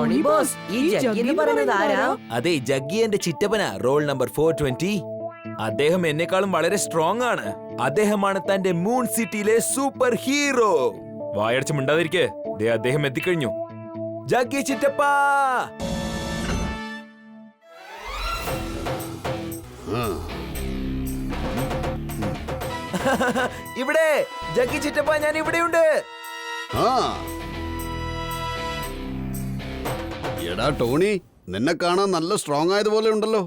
Tony boss, ഈ ജഗ്ഗി എന്ന് പറയുന്നത് ആരാ? അതെ, ജഗ്ഗി എന്റെ ചിറ്റപ്പന, റോൾ നമ്പർ 420. അദ്ദേഹം എന്നെക്കാളും വളരെ സ്ട്രോങ് ആണ്. അദ്ദേഹമാണ് തന്റെ മൂൺ സിറ്റിയിലെ സൂപ്പർ ഹീറോ. വായടച്ച് മിണ്ടാതിരിക്കെ, ദേ അദ്ദേഹം എത്തിക്കഴിഞ്ഞു. ജഗ്ഗി ചിറ്റപ്പ, ഇവിടെ ജഗ്ഗി ചിറ്റപ്പ, ഞാൻ ഇവിടെയുണ്ട്. എടാ ടോണി, നിന്നെ കാണാൻ നല്ല സ്ട്രോങ് ആയതുപോലെ ഉണ്ടല്ലോ.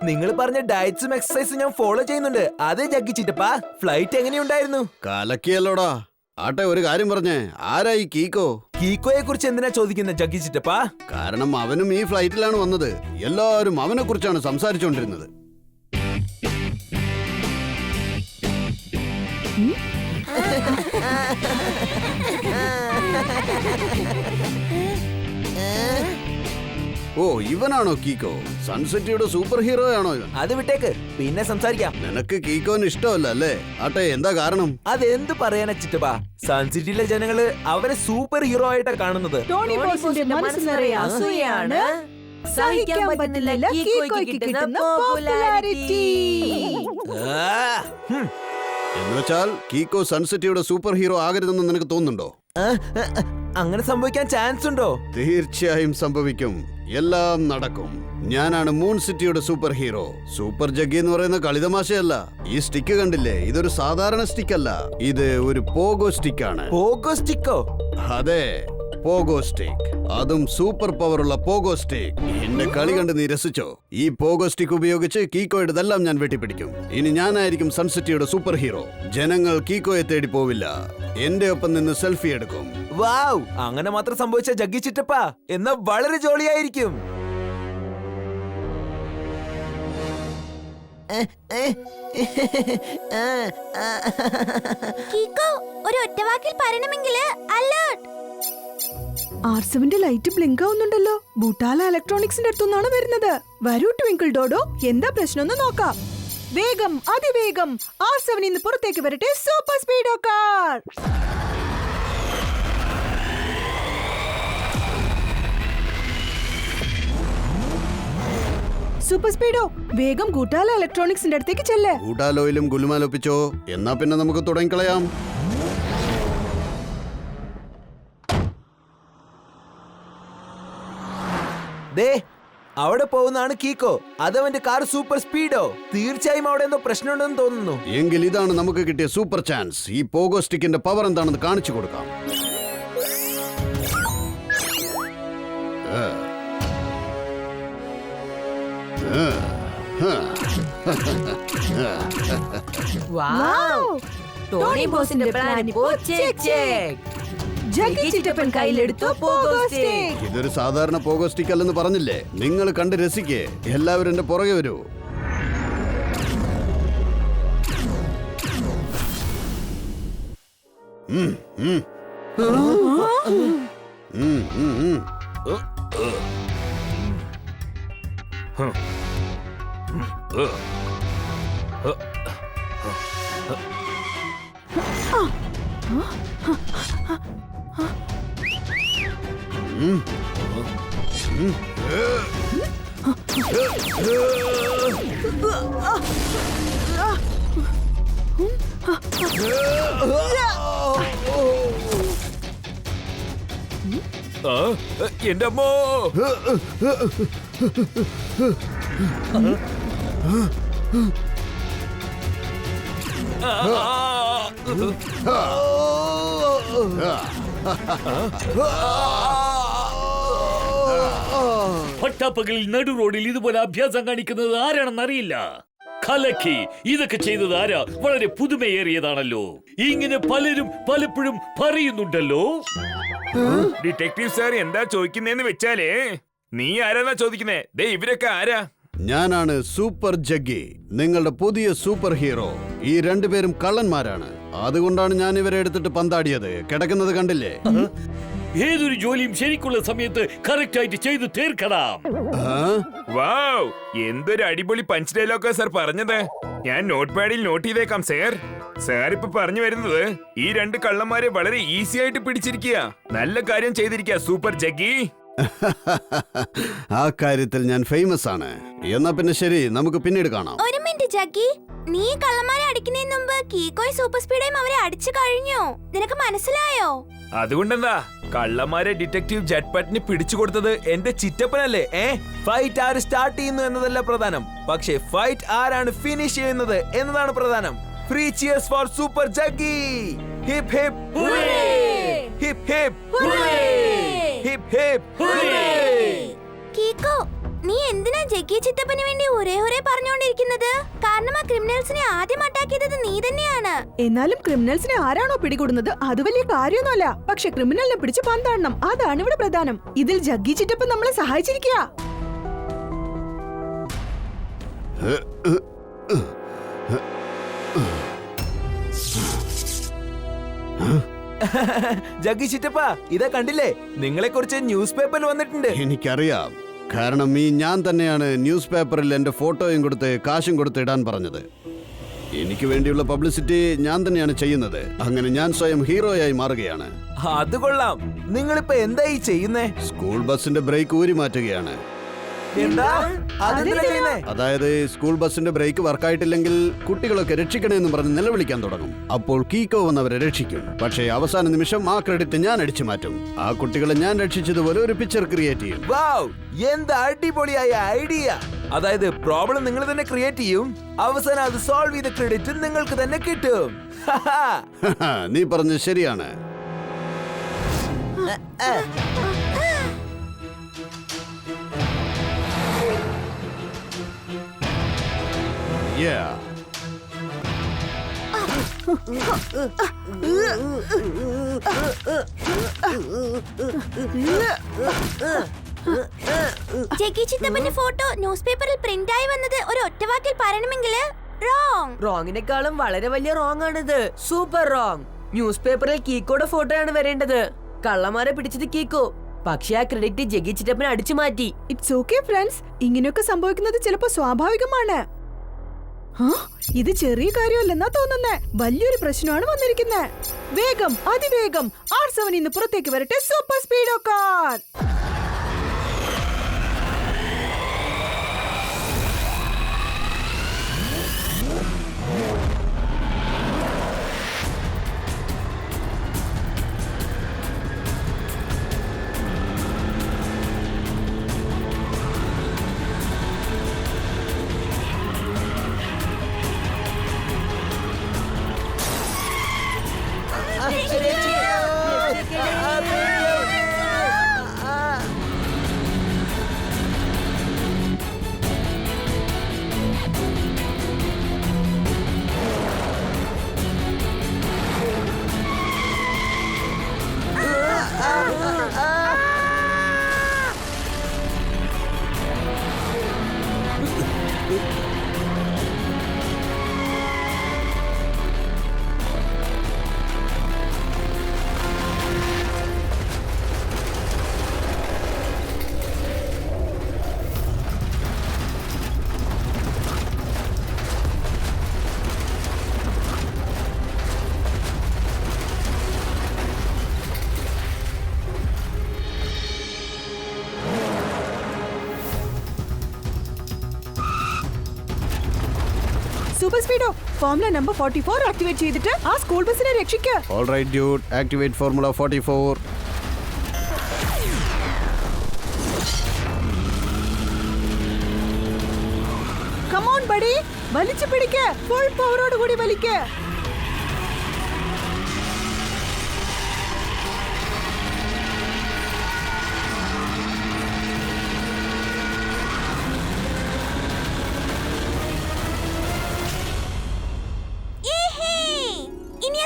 നിങ്ങൾ പറഞ്ഞ ഡയറ്റ്സും എക്സസൈസും ഞാൻ ഫോളോ ചെയ്യുന്നുണ്ട്. അതെ ജഗ്ഗി ചിറ്റപ്പ, ഫ്ലൈറ്റ് എങ്ങനെയുണ്ടായിരുന്നു? കലക്കിയല്ലോടാ. ആട്ടെ, ഒരു കാര്യം പറഞ്ഞേ, ആരാ ഈ കീക്കോ? കീക്കോയെ കുറിച്ച് എന്തിനാ ചോദിക്കുന്നത് ജഗ്ഗി ചിറ്റപ്പ? കാരണം അവനും ഈ ഫ്ലൈറ്റിലാണ് വന്നത്. എല്ലാവരും അവനെ കുറിച്ചാണ് സംസാരിച്ചുകൊണ്ടിരുന്നത്. ഓ, ഇവനാണോ കീക്കോ? സൺസിറ്റിയുടെ സൂപ്പർ ഹീറോ ആണോ ഇവൻ? അത് വിട്ടേക്ക്, പിന്നെ സംസാരിക്കാം. നിനക്ക് കീക്കോന് ഇഷ്ടമല്ല അല്ലേ? ആട്ടെ, എന്താ കാരണം? അതെന്ത് പറയാനാ ചിറ്റപ്പ? സൺസിറ്റിയിലെ ജനങ്ങള് അവനെ സൂപ്പർ ഹീറോ ആയിട്ടാ കാണുന്നത്. ടോണി ബോസിന്റെ മനസ്സ് നിറയെ അസൂയയാണ്. സഹിക്കാൻ പറ്റുന്നില്ല കീക്കോയ്ക്ക് കിട്ടുന്ന പോപ്പുലാരിറ്റി. എന്നുവെച്ചാൽ കീക്കോ സൺസിറ്റിയുടെ സൂപ്പർ ഹീറോ ആകരുതെന്ന് നിനക്ക് തോന്നുന്നുണ്ടോ? അങ്ങനെ സംഭവിക്കാൻ ചാൻസ് ഉണ്ടോ? തീർച്ചയായും സംഭവിക്കും. എല്ലാം നടക്കും. ഞാനാണ് മൂൺ സിറ്റിയുടെ സൂപ്പർ ഹീറോ. സൂപ്പർ ജഗ്ഗി എന്ന് പറയുന്ന കളിതമാശയല്ല. ഈ സ്റ്റിക്ക് കണ്ടില്ലേ? ഇതൊരു സാധാരണ സ്റ്റിക്ക് അല്ല, ഇത് ഒരു പോഗോ സ്റ്റിക്ക് ആണ്. പോഗോ സ്റ്റിക്കോ? അതെ, പോഗോ സ്റ്റിക്ക്. അതും സൂപ്പർ പവറുള്ള പോഗോ സ്റ്റിക്ക്. എന്റെ കളി കണ്ട് നീ രസിച്ചോ? ഈ പോഗോ സ്റ്റിക്ക് ഉപയോഗിച്ച് കീക്കോയുടെതെല്ലാം ഞാൻ വെട്ടിപ്പിടിക്കും. ഇനി ഞാനായിരിക്കും സൺസിറ്റിയുടെ സൂപ്പർ ഹീറോ. ജനങ്ങൾ കീക്കോയെ തേടി പോവില്ല, എന്റെ ഒപ്പം നിന്ന് സെൽഫി എടുക്കും. വാവ്, അങ്ങനെ മാത്രം സംഭവിച്ച ജഗ്ഗി ചിറ്റപ്പ എന്നാ വളരെ ജോളിയായിരിക്കും. കീക്കോ, ഒരു ഒറ്റവാക്കിൽ പറയണമെങ്കിൽ അലേർട്ട്. R7ന്റെ ലൈറ്റ് ബ്ലിങ്ക് ആവുന്നുണ്ടല്ലോ. ബൂട്ടാല ഇലക്ട്രോണിക്സിന്റെ അടുത്തുനിന്നാണ് വരുന്നത്. വരൂ ട്വിങ്കിൾ ഡോഡോ, എന്താ പ്രശ്നം നോക്കാം. വേഗം, അതിവേഗം R7 ഇന്ന് പുറത്തേക്ക് വരട്ടെ. Super സ്പീഡോ car. സൂപ്പർ സ്പീഡോ, വേഗം ഗൂട്ടാല ഇലക്ട്രോണിക്സിന്റെ അടുത്തേക്ക് ചെല്ലേ. ഗൂട്ടാലോയിലും ഗുലുമാലൊപ്പിച്ചോ? എന്നാ പിന്നെ നമുക്ക് തുടങ്ങിക്കളയാം. ദേ, അവിടെ പോകുന്നതാണ് കീക്കോ. അതവന്റെ കാർ സൂപ്പർ സ്പീഡോ. തീർച്ചയായും അവിടെ എന്തോ പ്രശ്നമുണ്ടെന്ന് തോന്നുന്നു. എങ്കിൽ ഇതാണ് നമുക്ക് കിട്ടിയ സൂപ്പർ ചാൻസ്. ഈ പോഗോ സ്റ്റിക്കിന്റെ പവർ എന്താണെന്ന് കാണിച്ചു കൊടുക്കാം. വാവ്, ടോണി ബോസിന്റെ പ്ലാൻ ഇപ്പോ ചെക്ക്. ജഗ്ഗി ചിറ്റപ്പൻ കയ്യിലെടുത്തു പോഗോ സ്റ്റിക്ക്. ഇതൊരു സാധാരണ പോഗോ സ്റ്റിക്ക് അല്ലെന്ന് പറഞ്ഞില്ലേ? നിങ്ങൾ കണ്ട് രസിക്കേ. എല്ലാവരും എന്റെ പുറകെ വരൂ. എന്റെ അമ്മോ! പട്ടാപ്പകലിൽ നടു റോഡിൽ ഇതുപോലെ അഭ്യാസം കാണിക്കുന്നത് ആരാണെന്ന് അറിയില്ല. കലക്കി, ഇതൊക്കെ ചെയ്തത് ആരാ? വളരെ പുതുമയേറിയതാണല്ലോ. ഇങ്ങനെ പലരും പലപ്പോഴും പറയുന്നുണ്ടല്ലോ. ഡിറ്റക്റ്റീവ് സാർ എന്താ ചോദിക്കുന്നേന്ന് വെച്ചാലേ, നീ ആരാന്നാ ചോദിക്കുന്നേ? ദേ, ഇവരൊക്കെ ആരാ? ഞാനാണ് സൂപ്പർ ജഗ്ഗി, നിങ്ങളുടെ പുതിയ സൂപ്പർ ഹീറോ. ഈ രണ്ടുപേരും കള്ളന്മാരാണ്. അതുകൊണ്ടാണ് ഞാൻ ഇവരെ എടുത്തിട്ട് പന്താടിയത്. കിടക്കുന്നത് കണ്ടില്ലേ? ഏതൊരു ജോലിയും ശരിക്കുള്ള സമയത്ത് കറക്റ്റ് ആയിട്ട് ചെയ്ത് തീർക്കണം. വാവ്, എന്തൊരു അടിപൊളി പഞ്ച് ഡയലോഗാ സാർ പറഞ്ഞത്. ഞാൻ നോട്ട് പാഡിൽ നോട്ട് ചെയ്തേക്കാം സാർ. സാർ ഇപ്പൊ പറഞ്ഞു വരുന്നത് ഈ രണ്ട് കള്ളന്മാരെ വളരെ ഈസി ആയിട്ട് പിടിച്ചിരിക്കുക. നല്ല കാര്യം ചെയ്തിരിക്കുക സൂപ്പർ ജഗ്ഗി. ആ കാര്യത്തിൽ ഞാൻ ഫേമസ് ആണ്. എന്നാ പിന്നെ ശരി, നമുക്ക് പിന്നീട് കാണാം. ഒരു മിനിറ്റ് ജഗ്ഗി, നീ കള്ളന്മാരെ അടിക്കുന്നതിന് മുമ്പ് കീക്കോയ് സൂപ്പർ സ്പീഡേയും അവരെ അടിച്ചു കഴിഞ്ഞു. നിനക്ക് മനസ്സിലായോ? അതുകൊണ്ടെന്താ കള്ളന്മാരെ ഡിറ്റക്റ്റീവ് ജറ്റ്പറ്റിന് പിടിച്ചു കൊടുത്തത് എന്റെ ചിറ്റപ്പനല്ലേ? ഫൈറ്റ് ആര് സ്റ്റാർട്ട് ചെയ്യുന്നു എന്നതല്ല പ്രധാനം, പക്ഷേ ഫൈറ്റ് ആരാണ് ഫിനിഷ് ചെയ്യുന്നത് എന്നതാണ് പ്രധാനം. Free cheers for super Jaggi. Hip hip hip hip hip hip. Kicko, നീ എന്തിനാ ജഗ്ഗി ചിത്തപ്പന് വേണ്ടി ഒരേ പറഞ്ഞുകൊണ്ടിരിക്കുന്നത്? കാരണം ആ ക്രിമിനൽസിനെ ആദ്യം അറ്റാക്ക് ചെയ്തത് നീ തന്നെയാണ്. എന്നാലും ക്രിമിനൽസിനെ ആരാണോ പിടികൂടുന്നത് അത് വലിയ കാര്യമൊന്നുമല്ല. പക്ഷെ ക്രിമിനലിനെ പിടിച്ച് പന്താടണം, അതാണ് ഇവിടെ പ്രധാനം. ഇതിൽ ജഗ്ഗി ചിറ്റപ്പൻ നമ്മളെ സഹായിച്ചിരിക്കുക. ജഗ്ഗി ചിറ്റപ്പ, ഇതാ കണ്ടില്ലേ, നിങ്ങളെ കുറിച്ച് ന്യൂസ് പേപ്പറിൽ വന്നിട്ടുണ്ട്. എനിക്കറിയാം, കാരണം ഞാൻ തന്നെയാണ് ന്യൂസ് പേപ്പറിൽ എന്റെ ഫോട്ടോയും കൊടുത്ത് കാശും കൊടുത്ത് ഇടാൻ പറഞ്ഞത്. എനിക്ക് വേണ്ടിയുള്ള പബ്ലിസിറ്റി ഞാൻ തന്നെയാണ് ചെയ്യുന്നത്. അങ്ങനെ ഞാൻ സ്വയം ഹീറോയായി മാറുകയാണ്. അത് കൊള്ളാം. നിങ്ങളിപ്പോ എന്തായി ചെയ്യുന്നേ? സ്കൂൾ ബസിന്റെ ബ്രേക്ക് ഊരി മാറ്റുകയാണ്. എന്താ അതെന്തിനാ ചെയ്യുന്നേ? അതായത് സ്കൂൾ ബസിന്റെ ബ്രേക്ക് വർക്കായിട്ടില്ലെങ്കിൽ കുട്ടികളൊക്കെ രക്ഷിക്കണമെന്ന് പറഞ്ഞ് നിലവിളിക്കാൻ തുടങ്ങും. അപ്പോൾ കീക്കോ വന്നവരെ രക്ഷിക്കും. പക്ഷേ അവസാന നിമിഷം ആ ക്രെഡിറ്റ് ഞാൻ അടിച്ചു മാറ്റും. ആ കുട്ടികളെ ഞാൻ രക്ഷിച്ചതുപോലെ ഒരു പിക്ചർ ക്രിയേറ്റ് ചെയ്യും. വൗ, എന്താ അടിപൊളിയായ ഐഡിയ. അതായത് പ്രോബ്ലം നിങ്ങൾ തന്നെ ക്രിയേറ്റ് ചെയ്യും, അവസാനം അത് സോൾവ് ചെയ്ത ക്രെഡിറ്റ് നിങ്ങൾക്ക് തന്നെ കിട്ടും. നീ പറഞ്ഞത് ശരിയാണ്. Yeah. ജഗ്ഗി ചിത്തപ്പന്റെ ഫോട്ടോ ന്യൂസ് പേപ്പറിൽ പ്രിന്റ് ആയി വന്നത് ഒരു ഒറ്റവാക്കിൽ പറയണമെങ്കിൽ റോങ്. റോങ്ങിനേക്കാളും വളരെ വലിയ റോങ് ആണിത്. Super wrong. ന്യൂസ് പേപ്പറിൽ കീക്കോയുടെ ഫോട്ടോയാണ് വരേണ്ടത്. കള്ളന്മാരെ പിടിച്ചത് കീക്കോ, പക്ഷെ ആ ക്രെഡിറ്റ് ജഗ്ഗി ചിറ്റപ്പനെ അടിച്ചു മാറ്റി. ഇറ്റ്സ് ഓക്കെ ഫ്രണ്ട്സ്, ഇങ്ങനെയൊക്കെ സംഭവിക്കുന്നത് ചിലപ്പോ സ്വാഭാവികമാണ്. ഇത് ചെറിയ കാര്യമല്ലെന്നാ തോന്നുന്നേ. വലിയൊരു പ്രശ്നമാണ് വന്നിരിക്കുന്നത്. വേഗം, അതിവേഗം R7 ഇന്ന് പുറത്തേക്ക് വരട്ടെ. Super സ്പീഡോ car. Super Speedo, formula number 44 activate ചെയ്തിട്ട് ആ സ്കൂൾ ബസിനെ രക്ഷിക്കുക. All right, dude. Activate Formula 44. Come on, buddy. വലിച്ചു പിടിക്ക്. ഫുൾ പവറോട് കൂടി വലിക്ക്.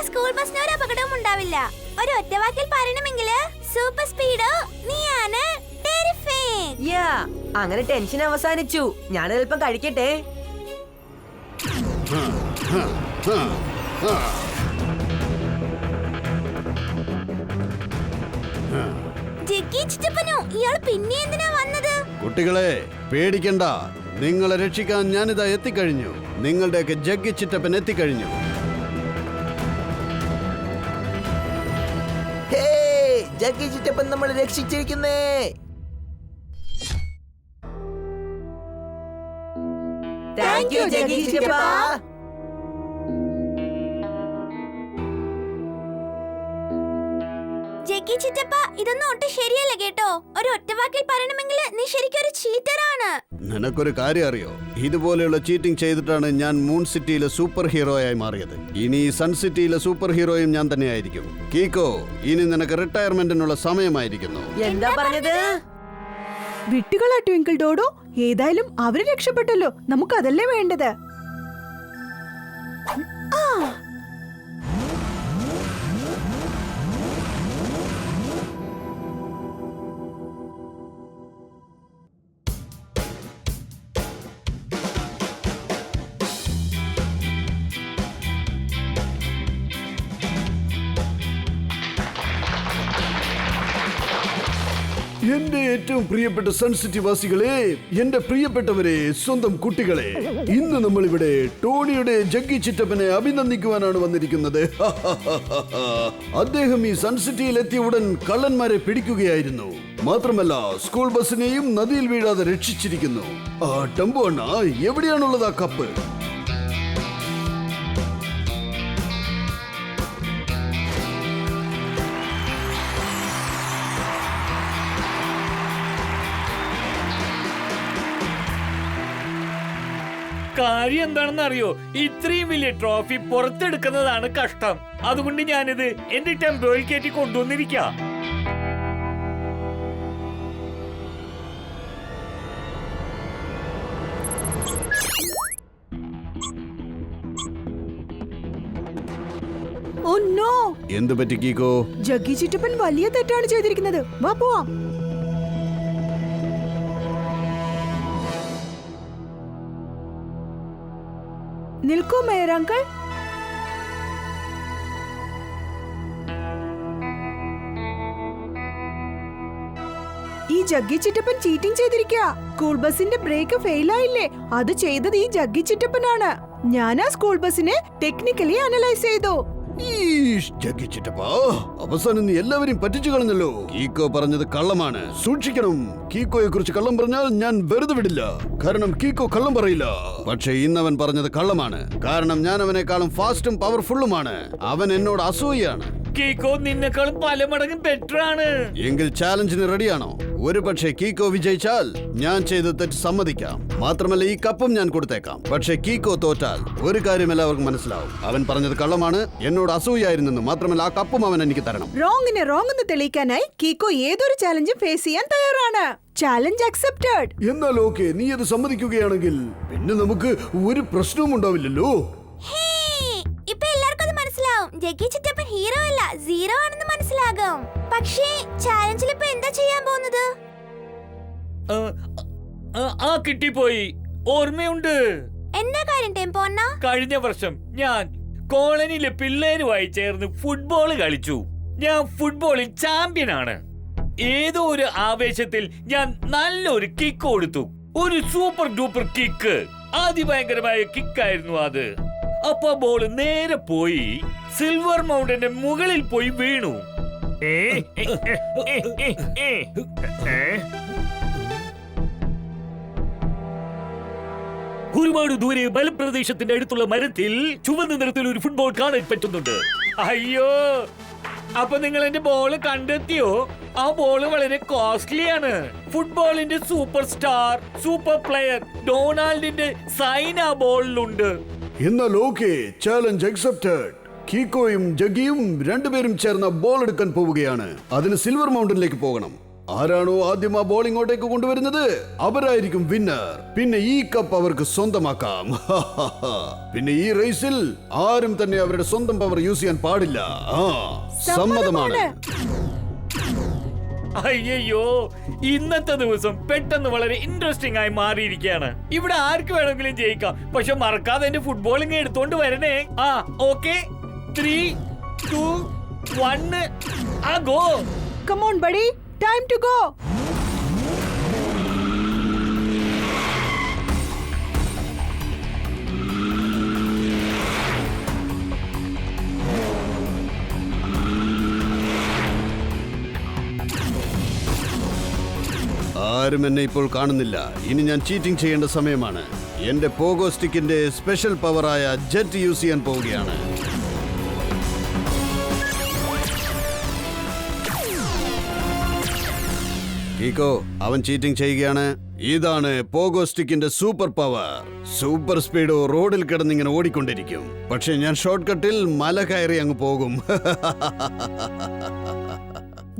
സ്കൂൾ ബസിന് ഒരു അപകടവും ഉണ്ടാവില്ല. ഒരു ഒറ്റവാക്കിൽ പറയണമെങ്കിൽ സൂപ്പർ സ്പീഡോ നീയാണ് ടെറിഫിക്. യാ, അങ്ങനെ ടെൻഷൻ അവസാനിച്ചു. ഞാൻ അല്പം കഴിക്കട്ടെ. ജഗ്ഗി ചിറ്റപ്പനോ, ഇയാൾ പിന്നെ എന്തിനാ വന്നത്? കുട്ടികളെ പേടിക്കണ്ട, നിങ്ങളെ രക്ഷിക്കാൻ ഞാനിതാ എത്തിക്കഴിഞ്ഞു. നിങ്ങളുടെയൊക്കെ ജഗ്ഗി ചിറ്റപ്പൻ എത്തിക്കഴിഞ്ഞു. ജഗ്ഗി ചിറ്റപ്പൻ നമ്മൾ രക്ഷിച്ചിരിക്കുന്നേ. താങ്ക് യു ജഗ്ഗി ചിറ്റപ്പ. ജഗ്ഗി ചിറ്റപ്പ ഇതൊന്നും ഒട്ടും ശരിയല്ല കേട്ടോ. ഒരു ഒറ്റവാക്കിൽ പറയണമെങ്കിൽ നീ ശരിക്കും ഒരു ചീറ്ററാണ്. നിനക്കൊരു കാര്യം അറിയോ? ഇതുപോലെയുള്ള ചീറ്റിംഗ് ചെയ്തിട്ടാണ് ഞാൻ മൂൺ സിറ്റിയിലെ സൂപ്പർ ഹീറോയായി മാറിയത്. ഇനി ഈ സൺ സിറ്റിയിലെ സൂപ്പർ ഹീറോയും ഞാൻ തന്നെയായിരിക്കും. കീക്കോ, ഇനി നിനക്ക് റിട്ടയർമെന്റിനുള്ള സമയമായിരിക്കുന്നു. എന്താ പറഞ്ഞത്? വിട്ടുകളാ ട്വിങ്കിൾ ഡോഡോ. ഏതായാലും അവര് രക്ഷപ്പെട്ടല്ലോ, നമുക്ക് അതല്ലേ വേണ്ടത്. എന്റെ ഏറ്റവും പ്രിയപ്പെട്ട സൺ സിറ്റി വാസികളെ, എന്റെ പ്രിയപ്പെട്ടവരെ, സ്വന്തം കുട്ടികളെ, ഇന്ന് നമ്മൾ ഇവിടെ ടോണിയുടെ ജഗ്ഗി ചിറ്റപ്പനെ അഭിനന്ദിക്കുവാനാണ് വന്നിരിക്കുന്നത്. അദ്ദേഹം ഈ സൺ സിറ്റിയിൽ എത്തിയ ഉടൻ കള്ളന്മാരെ പിടിക്കുകയായിരുന്നു. മാത്രമല്ല സ്കൂൾ ബസ്സിനെയും നദിയിൽ വീഴാതെ രക്ഷിച്ചിരിക്കുന്നു. ആ ടംബു അണ്ണ, എവിടെയാണുള്ളത് ആ കപ്പ്? കാര്യം എന്താണെന്ന് അറിയോ? ഇത്രയും വലിയ ട്രോഫി പുറത്തെടുക്കുന്നതാണ് കഷ്ടം. അതുകൊണ്ട് ഞാനിത് എന്റെ ടെമ്പോയിൽ കയറ്റി കൊണ്ടുവന്നിരിക്കാം. Oh no! എന്ത് പറ്റി കീക്കോ? ജഗ്ഗി ചിറ്റപ്പൻ വലിയ തെറ്റാണ് ചെയ്തിരിക്കുന്നത്. വാ പോവാം. നിൽക്കൂ മേയർ അങ്കിൾ. ഈ ജഗ്ഗി ചിറ്റപ്പൻ ചീറ്റിംഗ് ചെയ്തിരിക്കുക. സ്കൂൾ ബസിന്റെ ബ്രേക്ക് ഫെയിൽ ആയില്ലേ, അത് ചെയ്തത് ഈ ജഗ്ഗി ചിറ്റപ്പനാണ്. ഞാൻ ആ സ്കൂൾ ബസിനെ ടെക്നിക്കലി അനലൈസ് ചെയ്തു. ജഗ്ഗി ചിറ്റപ്പ, അവസാനം നീ എല്ലാവരെയും പറ്റിച്ചു കളഞ്ഞല്ലോ. കീക്കോ പറഞ്ഞത് കള്ളമാണ്. സൂക്ഷിക്കണം. കീക്കോയെ കുറിച്ച് കള്ളം പറഞ്ഞാൽ ഞാൻ വെറുതെ വിടില്ല. കാരണം കീക്കോ കള്ളം പറയില്ല. പക്ഷെ ഇന്നവൻ പറഞ്ഞത് കള്ളമാണ്. കാരണം ഞാൻ അവനേക്കാളും ഫാസ്റ്റും പവർഫുള്ളുമാണ്. അവൻ എന്നോട് അസൂയാണ്. കീക്കോ നിന്നെക്കാളും പല മടങ്ങ് ബെറ്റർ ആണ്. എങ്കിൽ ചാലഞ്ചിന് റെഡിയാണോ? ഒരു പക്ഷേ കീക്കോ വിജയിച്ചാൽ ഞാൻ ചെയ്ത തെറ്റ് സമ്മതിക്കാം. മാത്രമല്ല ഈ കപ്പും ഞാൻ കൊടുത്തേക്കാം. പക്ഷെ കീക്കോ തോറ്റാൽ ഒരു കാര്യം എല്ലാവർക്കും മനസ്സിലാവും. അവൻ പറഞ്ഞത് കള്ളമാണ്, എന്നോട് അസൂയായിരുന്നെന്ന്. മാത്രമല്ല ആ കപ്പും അവൻ എനിക്ക് തരണം. റോങ്ങിനെ റോങ് എന്ന് തെളിയിക്കാനായി കീക്കോ ഏതൊരു ചാലഞ്ചും ഫേസ് ചെയ്യാൻ തയ്യാറാണ്. Challenge accepted. എന്നാൽ ഓക്കെ, നീ അത് സമ്മതിക്കുകയാണെങ്കിൽ പിന്നെ നമുക്ക് ഒരു പ്രശ്നവും ഉണ്ടാവില്ലല്ലോ. ഇപ്പൊ എല്ലാവർക്കും അത് മനസ്സിലാവും. ജഗ്ഗി ചിറ്റപ്പൻ ഹീറോ അല്ല, സീറോ ആണെന്ന് മനസ്സിലാകും. പക്ഷേ ചാലഞ്ചിൽ ഇപ്പൊ എന്താ ചെയ്യാൻ പോകുന്നത്? ആ കിട്ടിപ്പോയി. ഓർമ്മയുണ്ട്. എന്താ കാര്യം ടെമ്പോ അണ്ണ? കഴിഞ്ഞ വർഷം ഞാൻ കോളനിയിലെ പിള്ളേരുമായി ചേർന്ന് ഫുട്ബോൾ കളിച്ചു. ഞാൻ ഫുട്ബോളിൽ ചാമ്പ്യനാണ്. ഏതോ ഒരു ആവേശത്തിൽ ഞാൻ നല്ലൊരു കിക്ക് കൊടുത്തു. ഒരു സൂപ്പർ ഡൂപ്പർ കിക്ക്. അതിഭയങ്കരമായ കിക്കായിരുന്നു അത്. അപ്പൊ ബോൾ നേരെ പോയി സിൽവർ മൗണ്ടന്റെ മുകളിൽ പോയി വീണു. ഒരുപാട് ദൂരെ മലപ്രദേശത്തിന്റെ അടുത്തുള്ള മരത്തിൽ ചുവന്ന നിറത്തിൽ ഒരു ഫുട്ബോൾ കാണാൻ പറ്റുന്നുണ്ട്. അയ്യോ, അപ്പൊ നിങ്ങൾ എന്റെ ബോള് കണ്ടെത്തിയോ? ആ ബോള് വളരെ കോസ്റ്റ്ലി ആണ്. ഫുട്ബോളിന്റെ സൂപ്പർ സ്റ്റാർ, സൂപ്പർ പ്ലെയർ ഡൊണാൾഡിന്റെ സൈൻ ആ ബോളിലുണ്ട്. എന്നാൽ ഓക്കെ, ചാലഞ്ച് അക്സെപ്റ്റഡ്. കീക്കോയും ജഗ്ഗിയും രണ്ടുപേരും ചേർന്ന ബോൾ എടുക്കാൻ പോവുകയാണ്. അതിന് സിൽവർ മൗണ്ടനിലേക്ക് പോകണം. ആരാണോ ആദ്യം ആ ബോൾ ഇങ്ങോട്ടേക്ക് കൊണ്ടുവരുന്നത് അവരായിരിക്കും വിന്നർ. പിന്നെ ഈ കപ്പ് അവർക്ക് സ്വന്തമാക്കാം. പിന്നെ ഈ റേസിൽ ആരും തന്നെ അവരുടെ സ്വന്തം പവർ യൂസ് ചെയ്യാൻ പാടില്ല. സമ്മതമാണ്. അയ്യോ, ഇന്നത്തെ ദിവസം പെട്ടെന്ന് വളരെ ഇൻട്രസ്റ്റിംഗ് ആയി മാറിയിരിക്കുകയാണ്. ഇവിടെ ആർക്ക് വേണമെങ്കിലും ജയിക്കാം. പക്ഷെ മറക്കാതെ എന്റെ ഫുട്ബോളിങ് എടുത്തോണ്ട് വരണേ. Okay, 3, 2, 1 go. Come on, buddy. Time to go. ആരും എന്നെ ഇപ്പോൾ കാണുന്നില്ല. ഇനി ഞാൻ ചീറ്റിംഗ് ചെയ്യേണ്ട സമയമാണ്. എന്റെ പോഗോ സ്റ്റിക്കിന്റെ സ്പെഷ്യൽ പവറായ ജെറ്റ് യൂസ് ചെയ്യാൻ പോവുകയാണ്. കീക്കോ, അവൻ ചീറ്റിംഗ് ചെയ്യുകയാണ്. ഇതാണ് പോഗോ സ്റ്റിക്കിന്റെ സൂപ്പർ പവർ. സൂപ്പർ സ്പീഡോ റോഡിൽ കിടന്നിങ്ങനെ ഓടിക്കൊണ്ടിരിക്കും. പക്ഷെ ഞാൻ ഷോർട്ട് കട്ടിൽ മല കയറി അങ്ങ് പോകും.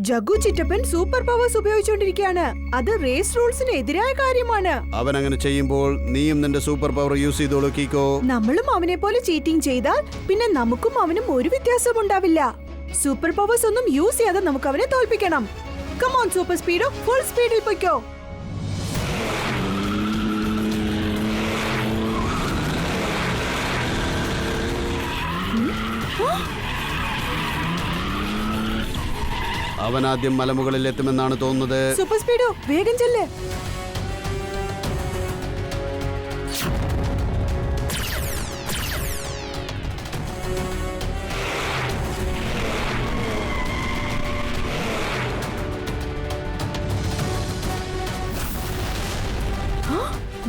ജഗ്ഗു ചിറ്റപ്പൻ സൂപ്പർ പവേഴ്സ് ഉപയോഗിച്ചുകൊണ്ടിരിക്കുകയാണ്. അത് റേസ് റൂൾസിന് എതിരായ കാര്യമാണ്. അവൻ അങ്ങനെ ചെയ്യുമ്പോൾ നീയും നിന്റെ സൂപ്പർ പവർ യൂസ് ചെയ്തോളൂ കീക്കോ. നമ്മളും അവനെ പോലെ ചീറ്റിംഗ് ചെയ്താൽ പിന്നെ നമുക്കും അവനും ഒരു വ്യത്യാസവും ഉണ്ടാവില്ല. സൂപ്പർ പവേഴ്സ് ഒന്നും യൂസ് ചെയ്യാതെ നമുക്ക് അവനെ തോൽപ്പിക്കണം. കമോൺ സൂപ്പർ സ്പീഡോ, ഫുൾ സ്പീഡിൽ പൊയ്ക്കോ. അവൻ ആദ്യം മലമുകളിൽ എത്തുമെന്നാണ് തോന്നുന്നത്. സൂപ്പർ സ്പീഡോ, വേഗം ചെല്ല്.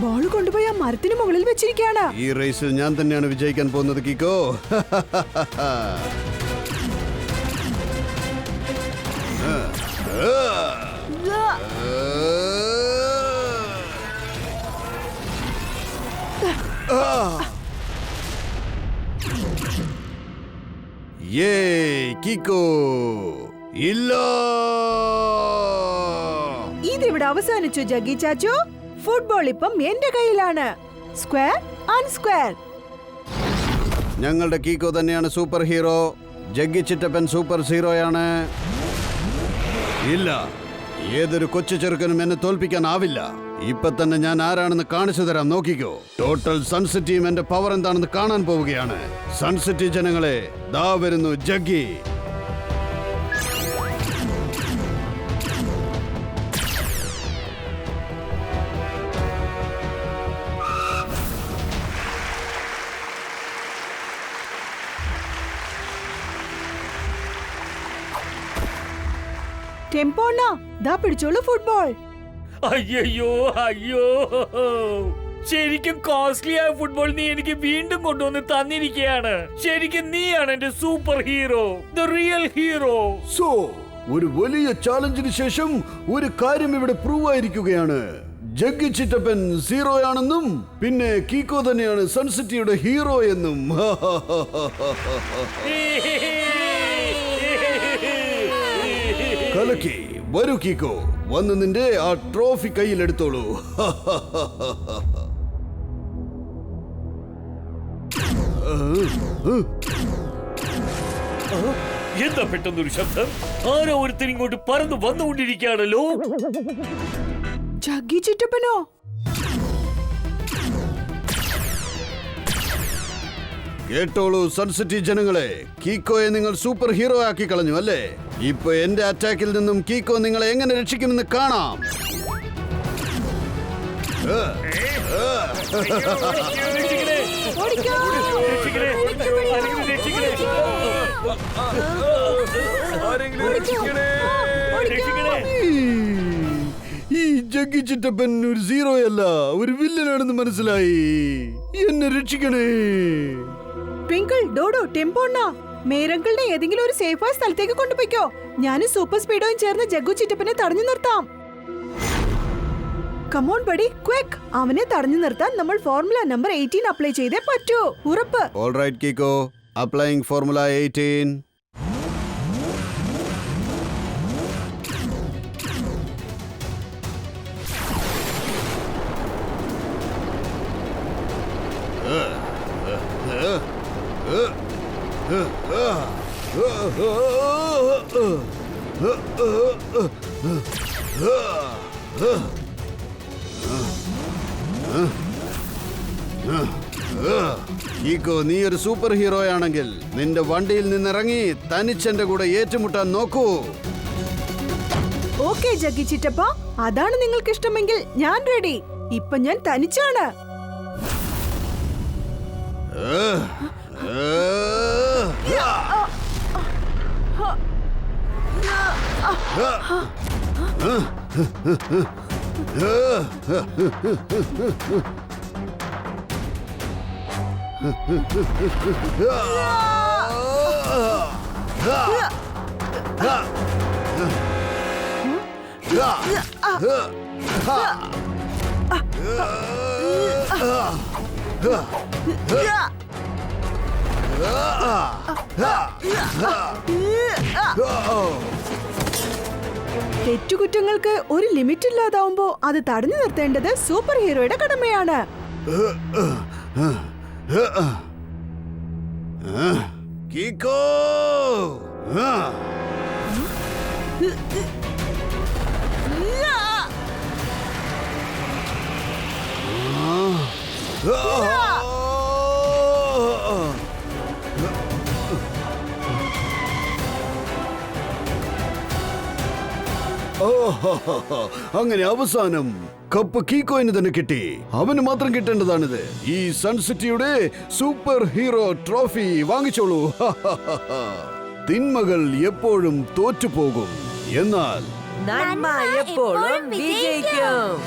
ബോൾ കൊണ്ടുപോയി ആ മരത്തിന് മുകളിൽ വെച്ചിരിക്കുകയാണ്. ഈ റേസിൽ ഞാൻ തന്നെയാണ് വിജയിക്കാൻ പോകുന്നത് കീക്കോ. കീക്കോ ഇല്ല. ഇതിവിടെ അവസാനിച്ചു ജഗ്ഗി ചാച്ചു. ഫുട്ബോൾ ഇപ്പം എന്റെ കയ്യിലാണ്. Square and square. ഞങ്ങളുടെ കീക്കോ തന്നെയാണ് സൂപ്പർ ഹീറോ. ജഗ്ഗി ചിറ്റപ്പൻ സൂപ്പർ സീറോയാണ്. ഇല്ല, ഏതൊരു കൊച്ചു ചെറുക്കനും എന്നെ തോൽപ്പിക്കാനാവില്ല. ഇപ്പൊ തന്നെ ഞാൻ ആരാണെന്ന് കാണിച്ചു തരാം, നോക്കിക്കോ. ടോട്ടൽ സൺസിറ്റിയും എന്റെ പവർ എന്താണെന്ന് കാണാൻ പോവുകയാണ്. സൺസിറ്റി ജനങ്ങളെ, ദാ വരുന്നു ജഗ്ഗി. ടെമ്പോണ്ണ, ദാ പിടിച്ചോളൂ ഫുട്ബോൾ. അയ്യോ അയ്യോ, ശരിക്കും കോസ്റ്റ്ലി ആയ ഫുട്ബോൾ നീ എനിക്ക് വീണ്ടും കൊണ്ടുവന്ന് തന്നിരിക്കുകയാണ്. ശരിക്കും നീയാണ് എന്റെ super hero, the real hero. So ഒരു വലിയ ചാലഞ്ചിന് ശേഷം ഒരു കാര്യം ഇവിടെ പ്രൂവ് ആയിരിക്കുകയാണ്. ജഗ്ഗി ചിറ്റപ്പൻ സീറോയാണെന്നും പിന്നെ കീക്കോ തന്നെയാണ് സൺസിറ്റിയുടെ ഹീറോ എന്നും. കലക്കി വരൂ കീക്കോ, വന്ന് നിന്റെ ആ ട്രോഫി കയ്യിലെടുത്തോളൂ. എന്താ പെട്ടെന്നൊരു ശബ്ദം? ആരോ ഒരുത്തൻ ഇങ്ങോട്ട് പറന്നു വന്നുകൊണ്ടിരിക്കുകയാണല്ലോ. ജഗ്ഗി ചിറ്റപ്പനോ? കേട്ടോളൂ സൺസിറ്റി ജനങ്ങളെ, കീക്കോയെ നിങ്ങൾ സൂപ്പർ ഹീറോ ആക്കി കളഞ്ഞു അല്ലേ? ഇപ്പൊ എന്റെ അറ്റാക്കിൽ നിന്നും കീക്കോ നിങ്ങളെ എങ്ങനെ രക്ഷിക്കുമെന്ന് കാണാം. ഈ ജഗ്ഗി ചിറ്റപ്പൻ ഒരു സീറോയല്ല, ഒരു വില്ലനാണെന്ന് മനസ്സിലായി. എന്നെ രക്ഷിക്കണേ. ട്വിങ്കിൾ, ഡോഡോ, ടെമ്പോണ്ണ, മേരങ്കിളിനെ ഏതെങ്കിലും ഒരു സേഫായ സ്ഥലത്തേക്ക് കൊണ്ടുപോയിക്കോ. ഞാനും സൂപ്പർ സ്പീഡോയും ചേർന്ന് ജഗ്ഗു ചിറ്റപ്പനെ തടഞ്ഞു നിർത്താം. Come on buddy, quick. അവനെ തടഞ്ഞു നിർത്താൻ നമ്മൾ ഫോർമുല നമ്പർ 18 അപ്ലൈ ചെയ്തേ പറ്റൂ. ഉറപ്പ്. Alright Kicko, applying formula 18. Kicko, നീ ഒരു സൂപ്പർ ഹീറോയാണെങ്കിൽ നിന്റെ വണ്ടിയിൽ നിന്നിറങ്ങി തനിച്ചെന്റെ കൂടെ ഏറ്റുമുട്ടാൻ നോക്കൂ. ഓക്കെ ജഗ്ഗി ചിറ്റപ്പ, അതാണ് നിങ്ങൾക്ക് ഇഷ്ടമെങ്കിൽ ഞാൻ റെഡി. ഇപ്പൊ ഞാൻ തനിച്ചാണ്. തെറ്റുകുറ്റങ്ങൾക്ക് ഒരു ലിമിറ്റ് ഇല്ലാതാവുമ്പോ അത് തടഞ്ഞു നിർത്തേണ്ടത് സൂപ്പർ ഹീറോയുടെ കടമയാണ്. കീക്കോ അങ്ങനെ അവസാനം കപ്പ് കീക്കോയിന് തന്നെ കിട്ടി. അവന് മാത്രം കിട്ടേണ്ടതാണിത്. ഈ സൺസിറ്റിയുടെ സൂപ്പർ ഹീറോ ട്രോഫി വാങ്ങിച്ചോളൂ. തിന്മകൾ എപ്പോഴും തോറ്റുപോകും, എന്നാൽ നന്മ എപ്പോഴും വിജയിക്കും.